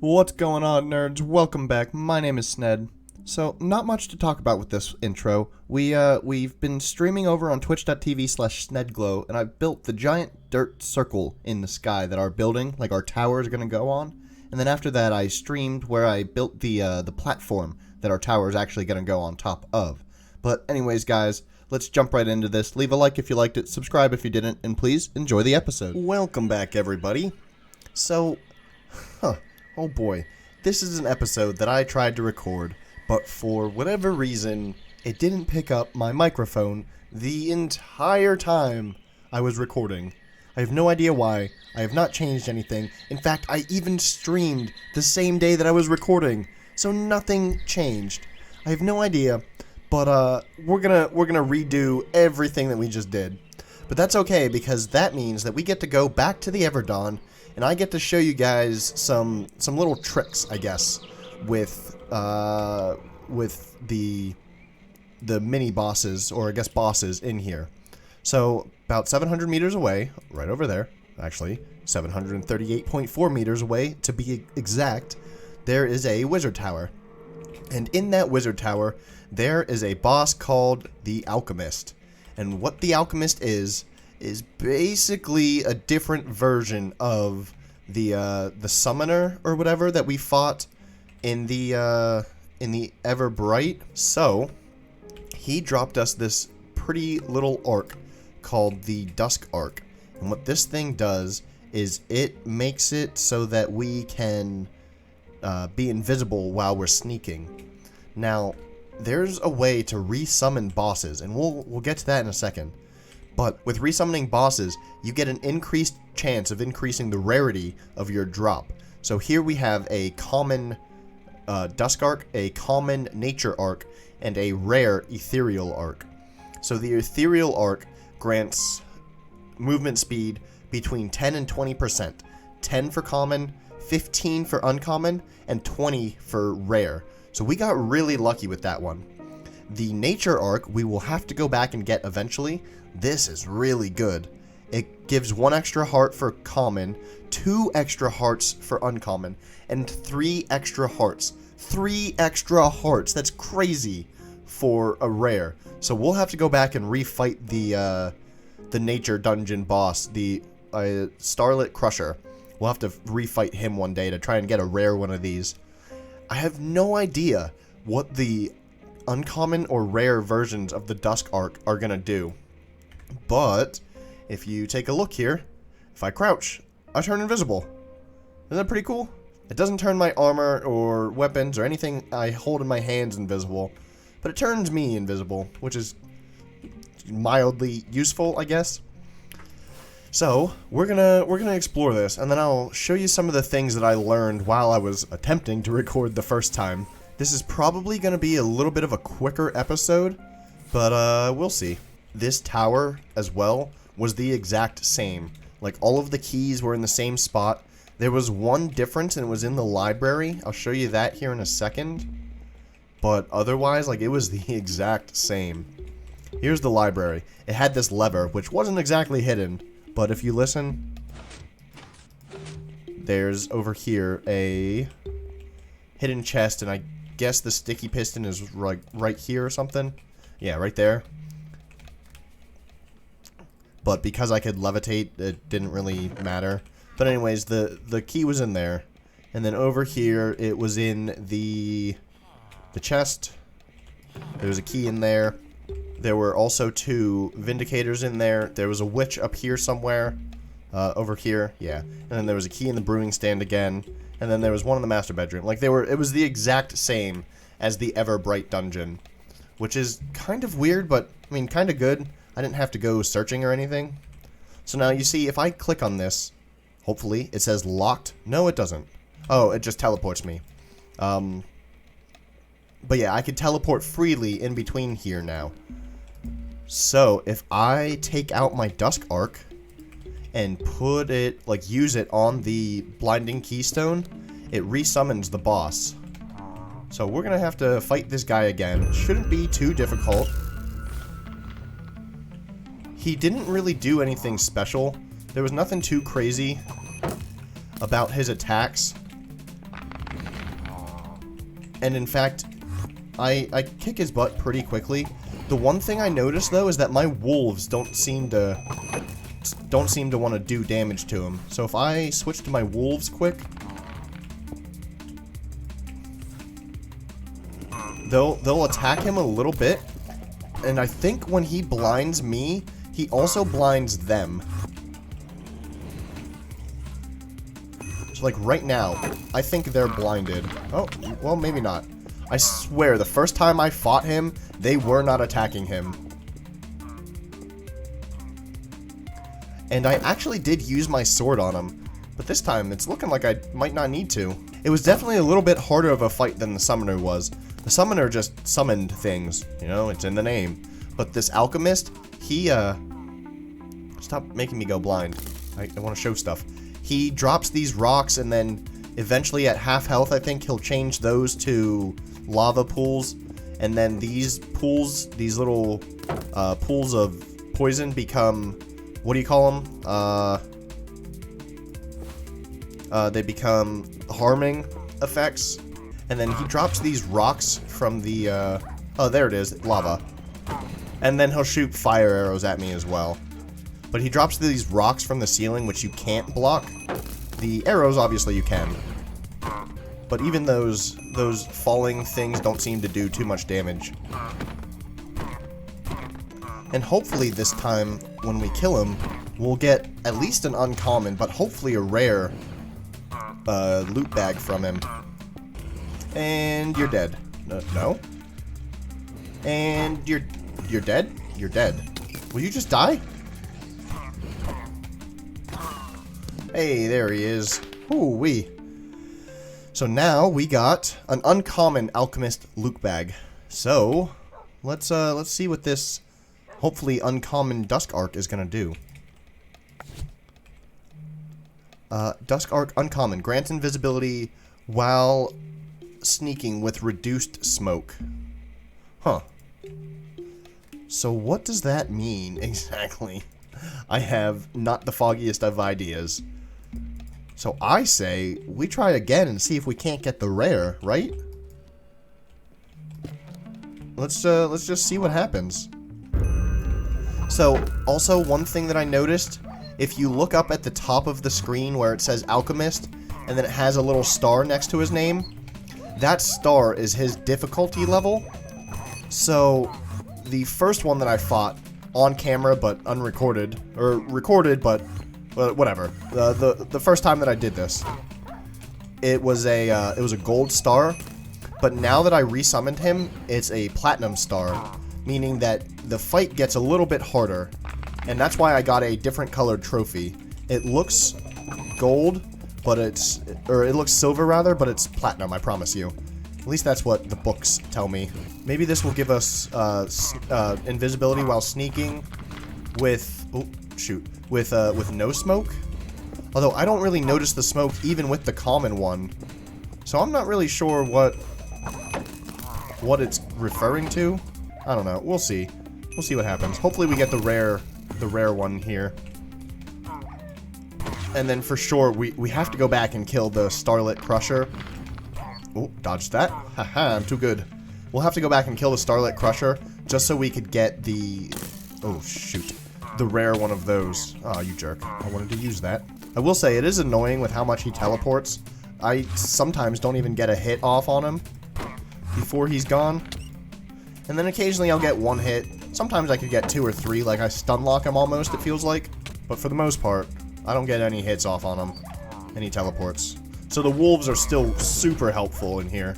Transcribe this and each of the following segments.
What's going on, nerds? Welcome back. My name is Sned. So, not much to talk about with this intro. We've been streaming over on twitch.tv/snedglow, and I've built the giant dirt circle in the sky that our building, like our tower, is going to go on. And then after that, I streamed where I built the platform that our tower is actually going to go on top of. But anyways, guys, let's jump right into this. Leave a like if you liked it, subscribe if you didn't, and please enjoy the episode. Welcome back, everybody. So, oh boy, this is an episode that I tried to record, but for whatever reason, it didn't pick up my microphone the entire time I was recording. I have no idea why. I have not changed anything. In fact, I even streamed the same day that I was recording, so nothing changed. I have no idea, but we're gonna redo everything that we just did. But that's okay, because that means that we get to go back to the EVERDAWN, and I get to show you guys some little tricks, I guess, with the mini bosses, or I guess bosses, in here. So, about 700 meters away, right over there, actually, 738.4 meters away, to be exact, there is a wizard tower. And in that wizard tower, there is a boss called the Alchemist. And what the Alchemist is basically a different version of the summoner or whatever that we fought in the Everbright. So he dropped us this pretty little arc called the Dusk Arc, and what this thing does is it makes it so that we can be invisible while we're sneaking. Now, there's a way to resummon bosses, and we'll get to that in a second. But with resummoning bosses, you get an increased chance of increasing the rarity of your drop. So here we have a common Dusk Arc, a common Nature Arc, and a rare Ethereal Arc. So the Ethereal Arc grants movement speed between 10 and 20%. 10 for common, 15 for uncommon, and 20 for rare. So we got really lucky with that one. The Nature Arc we will have to go back and get eventually. This is really good. It gives 1 extra heart for common, 2 extra hearts for uncommon, and 3 extra hearts. 3 extra hearts! That's crazy for a rare. So we'll have to go back and refight the nature dungeon boss, the Starlit Crusher. We'll have to refight him one day to try and get a rare one of these. I have no idea what the uncommon or rare versions of the Dusk Arc are gonna do. But if you take a look here, if I crouch, I turn invisible. Isn't that pretty cool? It doesn't turn my armor or weapons or anything I hold in my hands invisible, but it turns me invisible, which is mildly useful, I guess. So, we're gonna explore this, and then I'll show you some of the things that I learned while I was attempting to record the first time. This is probably gonna be a little bit of a quicker episode, but we'll see. This tower, as well, was the exact same. Like, all of the keys were in the same spot. There was one difference, and it was in the library. I'll show you that here in a second. But otherwise, like, it was the exact same. Here's the library. It had this lever, which wasn't exactly hidden. But if you listen, there's over here a hidden chest, and I guess the sticky piston is right here or something. Yeah, right there. But because I could levitate, it didn't really matter. But anyways, the key was in there. And then over here, it was in the chest. There was a key in there. There were also 2 Vindicators in there. There was a witch up here somewhere. Over here, yeah. And then there was a key in the brewing stand again. And then there was one in the master bedroom. Like, it was the exact same as the Everbright dungeon. Which is kind of weird, but, I mean, kind of good. I didn't have to go searching or anything. So now, you see, if I click on this, hopefully, it says locked. No, it doesn't. Oh, it just teleports me. But yeah, I could teleport freely in between here now. So, if I take out my Dusk Arc and put it, like, use it on the Blinding Keystone, it resummons the boss. So we're gonna have to fight this guy again. It shouldn't be too difficult. He didn't really do anything special. There was nothing too crazy about his attacks. And in fact, I kick his butt pretty quickly. The one thing I noticed, though, is that my wolves don't seem to want to do damage to him. So if I switch to my wolves quick, they'll attack him a little bit. And I think when he blinds me, he also blinds them. So like right now, I think they're blinded. Oh, well, maybe not. I swear, the first time I fought him, they were not attacking him. And I actually did use my sword on him, but this time it's looking like I might not need to. It was definitely a little bit harder of a fight than the summoner was. The summoner just summoned things, you know, it's in the name. But this alchemist, he, stop making me go blind. I want to show stuff. He drops these rocks and then eventually at half health, I think, he'll change those to lava pools. And then these pools, these little pools of poison become, what do you call them? They become harming effects. And then he drops these rocks from the, oh, there it is, lava. And then he'll shoot fire arrows at me as well. But he drops these rocks from the ceiling, which you can't block. The arrows, obviously, you can. But even those falling things don't seem to do too much damage. And hopefully this time, when we kill him, we'll get at least an uncommon, but hopefully a rare loot bag from him. And you're dead. No? And you're dead? You're dead. Will you just die? Hey, there he is. Ooh-wee. So now we got an uncommon alchemist loot bag. So let's see what this hopefully uncommon Dusk Arc is gonna do. Dusk Arc uncommon grants invisibility while sneaking with reduced smoke. Huh. So what does that mean exactly? I have not the foggiest of ideas. So I say we try again and see if we can't get the rare, right? Let's just see what happens. So also one thing that I noticed, if you look up at the top of the screen where it says Alchemist and then it has a little star next to his name, that star is his difficulty level. So the first one that I fought on camera but unrecorded, or recorded but whatever. The first time that I did this, it was a gold star, but now that I resummoned him, it's a platinum star, meaning that the fight gets a little bit harder, and that's why I got a different colored trophy. It looks gold, but it looks silver rather, but it's platinum, I promise you. At least that's what the books tell me. Maybe this will give us invisibility while sneaking with, oh shoot, with no smoke. Although I don't really notice the smoke even with the common one, so I'm not really sure what it's referring to. I don't know. We'll see. We'll see what happens. Hopefully we get the rare one here. And then for sure we have to go back and kill the Starlit Crusher. Oh, dodged that. Haha, I'm too good. We'll have to go back and kill the Starlit Crusher just so we could get the, oh shoot, the rare one of those. Oh, you jerk. I wanted to use that. I will say it is annoying with how much he teleports. I sometimes don't even get a hit off on him before he's gone. And then occasionally I'll get one hit. Sometimes I could get 2 or 3, like I stun lock him almost, it feels like. But for the most part, I don't get any hits off on him. And he teleports. So the wolves are still super helpful in here.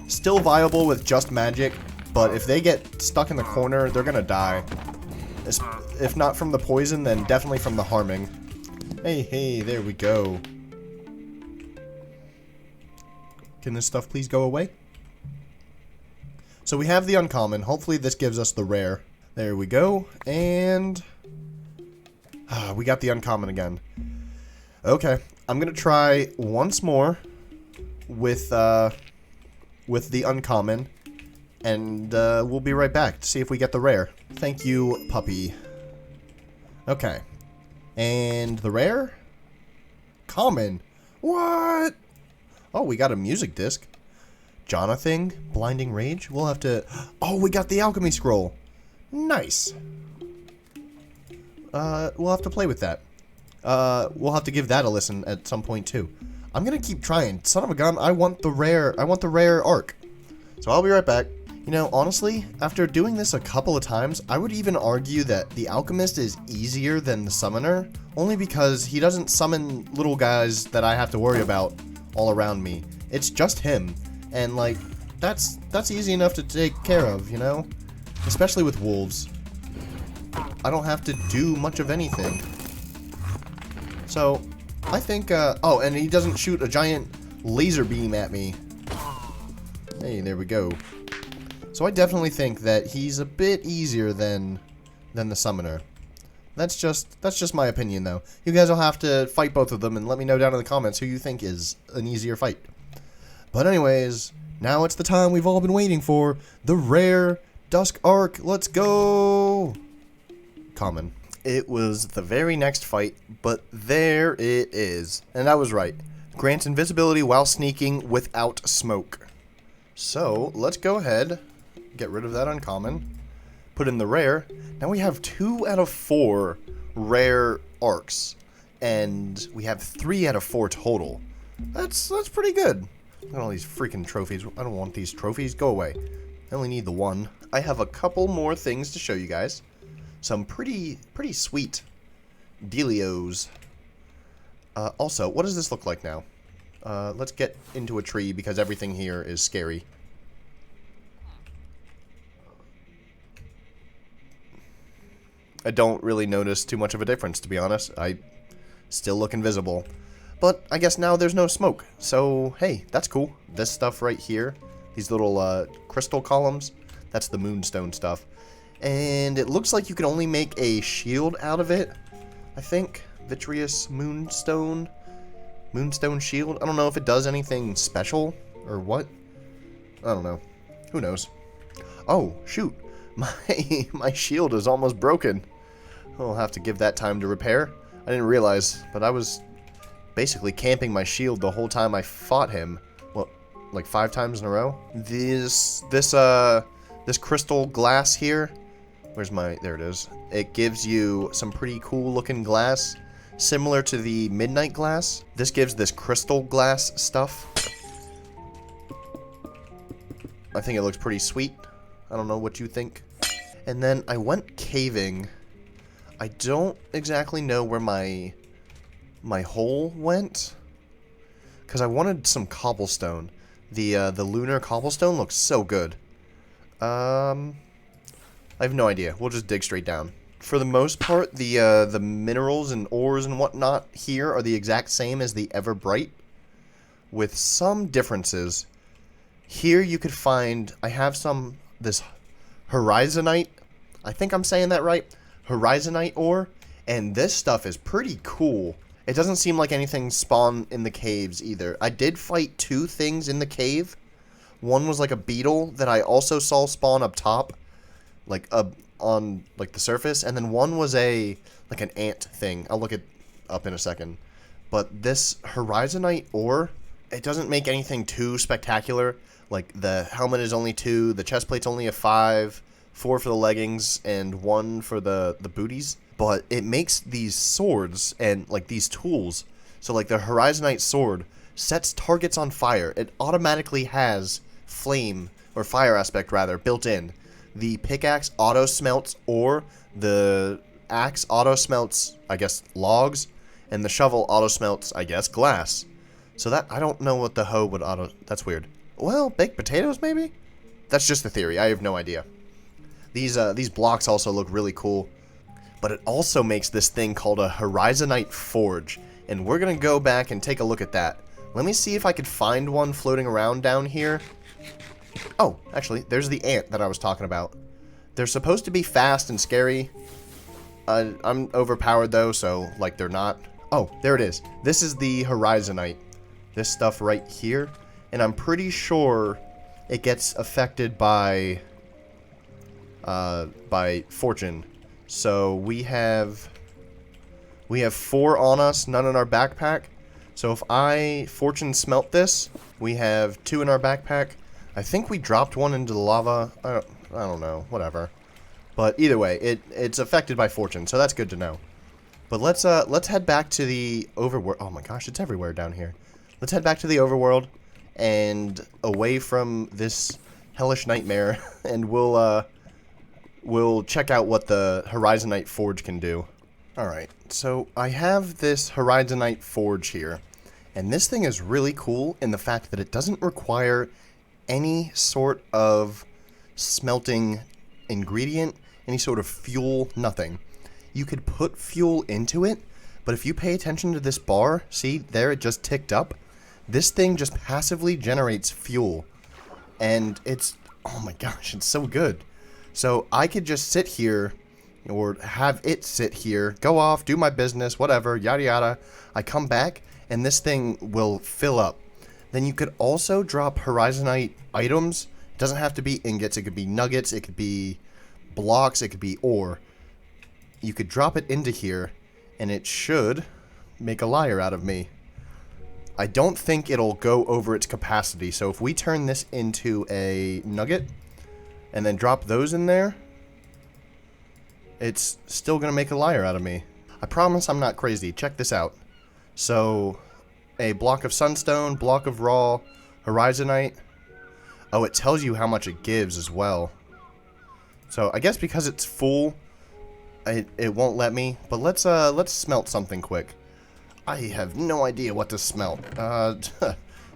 Still viable with just magic, but if they get stuck in the corner, they're gonna die. If not from the poison, then definitely from the harming. Hey, there we go. Can this stuff please go away? So we have the uncommon. Hopefully this gives us the rare. There we go. And we got the uncommon again. Okay, I'm gonna try once more with the uncommon, and we'll be right back to see if we get the rare. Thank you, puppy. Okay, and the rare? Common. What? Oh, we got a music disc. Jonathan, Blinding Rage. We'll have to... Oh, we got the alchemy scroll. Nice. We'll have to play with that. We'll have to give that a listen at some point too. I'm gonna keep trying. Son of a gun, I want the rare arc. So I'll be right back. You know, honestly, after doing this a couple of times, I would even argue that the alchemist is easier than the summoner, only because he doesn't summon little guys that I have to worry about all around me. It's just him, and like, that's easy enough to take care of, you know? Especially with wolves. I don't have to do much of anything. So, I think, oh, and he doesn't shoot a giant laser beam at me. Hey, there we go. So I definitely think that he's a bit easier than the summoner. That's just my opinion, though. You guys will have to fight both of them and let me know down in the comments who you think is an easier fight. But anyways, now it's the time we've all been waiting for. The rare Dusk Arc. Let's go! Common. It was the very next fight, but there it is. And I was right. Grants invisibility while sneaking without smoke. So, let's go ahead, get rid of that uncommon, put in the rare. Now we have 2 out of 4 rare arcs, and we have 3 out of 4 total. That's pretty good. Look at all these freaking trophies. I don't want these trophies. Go away. I only need the 1. I have a couple more things to show you guys. Some pretty sweet dealios. Also, what does this look like now? Let's get into a tree because everything here is scary. I don't really notice too much of a difference, to be honest. I still look invisible. But I guess now there's no smoke. So, hey, that's cool. This stuff right here, these little crystal columns, that's the moonstone stuff. And it looks like you can only make a shield out of it, I think. Vitreous moonstone shield. I don't know if it does anything special or what. I don't know. Who knows? Oh, shoot. My shield is almost broken. I'll have to give that time to repair. I didn't realize, but I was basically camping my shield the whole time I fought him. What, like 5 times in a row? This crystal glass here. Where's my... There it is. It gives you some pretty cool looking glass. Similar to the midnight glass. This gives this crystal glass stuff. I think it looks pretty sweet. I don't know what you think. And then I went caving. I don't exactly know where my hole went, because I wanted some cobblestone. The lunar cobblestone looks so good. I have no idea. We'll just dig straight down. For the most part, the minerals and ores and whatnot here are the exact same as the Everbright, with some differences. Here you could find, I have this horizonite, I think I'm saying that right, horizonite ore, and this stuff is pretty cool. It doesn't seem like anything spawned in the caves either. I did fight 2 things in the cave. One was like a beetle that I also saw spawn up top, like on like the surface, and then one was like an ant thing. I'll look it up in a second. But this horizonite ore, it doesn't make anything too spectacular. Like, the helmet is only 2, the chest plate's only a 5, 4 for the leggings, and 1 for the booties. But it makes these swords and, like, these tools. So, like, the horizonite sword sets targets on fire. It automatically has flame, or fire aspect, rather, built in. The pickaxe auto-smelts ore, the axe auto-smelts, I guess, logs, and the shovel auto-smelts, I guess, glass. So that, I don't know what the hoe would auto... That's weird. Well, baked potatoes, maybe? That's just the theory. I have no idea. These blocks also look really cool. But it also makes this thing called a horizonite forge. And we're going to go back and take a look at that. Let me see if I could find one floating around down here. Oh, actually, there's the ant that I was talking about. They're supposed to be fast and scary. I'm overpowered, though, so, like, they're not. Oh, there it is. This is the horizonite. This stuff right here. And I'm pretty sure it gets affected by fortune. So we have 4 on us, none in our backpack. So if I fortune smelt this, we have 2 in our backpack. I think we dropped one into the lava. I don't know. Whatever. But either way, it's affected by fortune, so that's good to know. But let's head back to the overworld. Oh my gosh, it's everywhere down here. Let's head back to the overworld and away from this hellish nightmare, and we'll check out what the Horizonite Forge can do. Alright, so I have this Horizonite Forge here, and this thing is really cool in the fact that it doesn't require any sort of smelting ingredient, any sort of fuel, nothing. You could put fuel into it, but if you pay attention to this bar, see, there it just ticked up. This thing just passively generates fuel, and it's, oh my gosh, it's so good. So I could just sit here, or have it sit here, go off, do my business, whatever, yada yada. I come back, and this thing will fill up. Then you could also drop Horizonite items. It doesn't have to be ingots, it could be nuggets, it could be blocks, it could be ore. You could drop it into here, and it should make a liar out of me. I don't think it'll go over its capacity, so if we turn this into a nugget, and then drop those in there, it's still gonna make a liar out of me. I promise I'm not crazy. Check this out. So, a block of sunstone, block of raw, Horizonite. Oh, it tells you how much it gives as well. So, I guess because it's full, it won't let me. But let's smelt something quick. I have no idea what to smelt.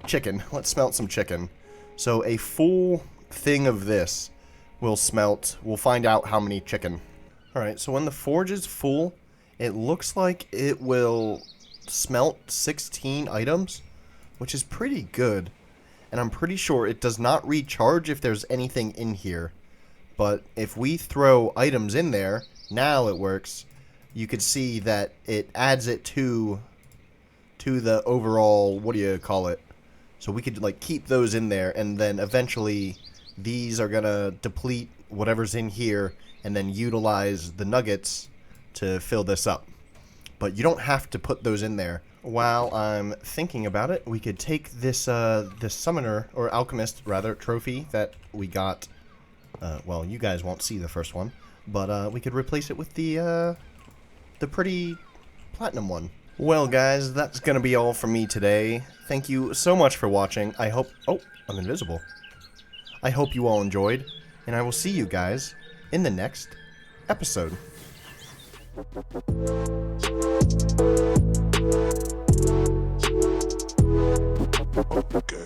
Chicken. Let's smelt some chicken. So, a full thing of this will smelt. We'll find out how many chicken. Alright, so when the forge is full, it looks like it will smelt 16 items, which is pretty good. And I'm pretty sure it does not recharge if there's anything in here. But if we throw items in there, now it works. You could see that it adds it to the overall, what do you call it? So we could like keep those in there, and then eventually these are gonna deplete whatever's in here and then utilize the nuggets to fill this up. But you don't have to put those in there. While I'm thinking about it, we could take this this summoner, or alchemist rather, trophy that we got. Well, you guys won't see the first one, but we could replace it with the pretty platinum one. Well, guys, that's gonna be all from me today. Thank you so much for watching. I hope... Oh, I'm invisible. I hope you all enjoyed, and I will see you guys in the next episode. Okay.